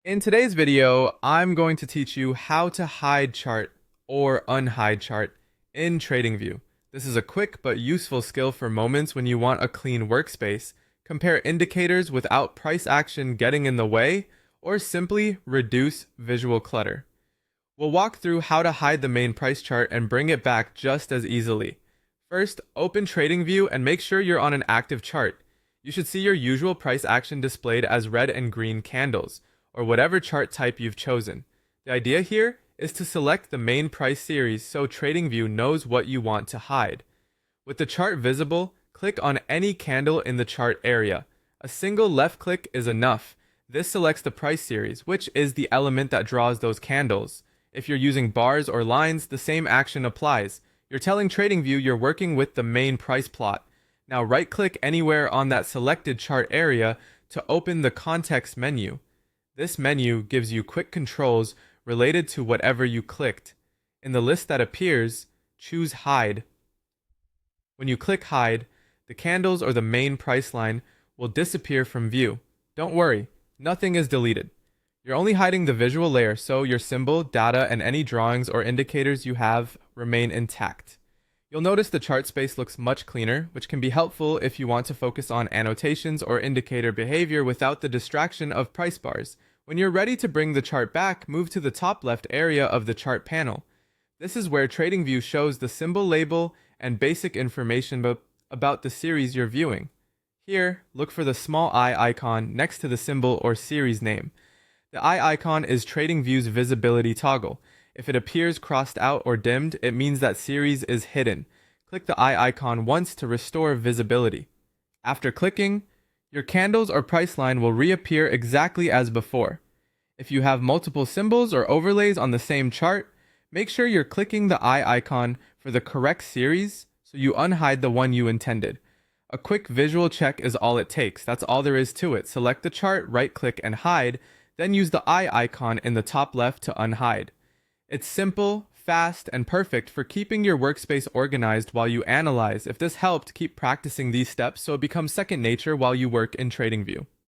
In today's video, I'm going to teach you how to hide chart or unhide chart in TradingView. This is a quick but useful skill for moments when you want a clean workspace, compare indicators without price action getting in the way, or simply reduce visual clutter. We'll walk through how to hide the main price chart and bring it back just as easily. First, open TradingView and make sure you're on an active chart. You should see your usual price action displayed as red and green candles, or whatever chart type you've chosen. The idea here is to select the main price series so TradingView knows what you want to hide. With the chart visible, click on any candle in the chart area. A single left click is enough. This selects the price series, which is the element that draws those candles. If you're using bars or lines, the same action applies. You're telling TradingView you're working with the main price plot. Now right-click anywhere on that selected chart area to open the context menu. This menu gives you quick controls related to whatever you clicked. In the list that appears, choose Hide. When you click Hide, the candles or the main price line will disappear from view. Don't worry, nothing is deleted. You're only hiding the visual layer, so your symbol, data, and any drawings or indicators you have remain intact. You'll notice the chart space looks much cleaner, which can be helpful if you want to focus on annotations or indicator behavior without the distraction of price bars. When you're ready to bring the chart back, move to the top left area of the chart panel. This is where TradingView shows the symbol label and basic information about the series you're viewing. Here, look for the small eye icon next to the symbol or series name. The eye icon is TradingView's visibility toggle. If it appears crossed out or dimmed, it means that series is hidden. Click the eye icon once to restore visibility. After clicking, your candles or price line will reappear exactly as before. If you have multiple symbols or overlays on the same chart, make sure you're clicking the eye icon for the correct series so you unhide the one you intended. A quick visual check is all it takes. That's all there is to it. Select the chart, right-click and hide, then use the eye icon in the top left to unhide. It's simple, fast, and perfect for keeping your workspace organized while you analyze. If this helped, keep practicing these steps so it becomes second nature while you work in TradingView.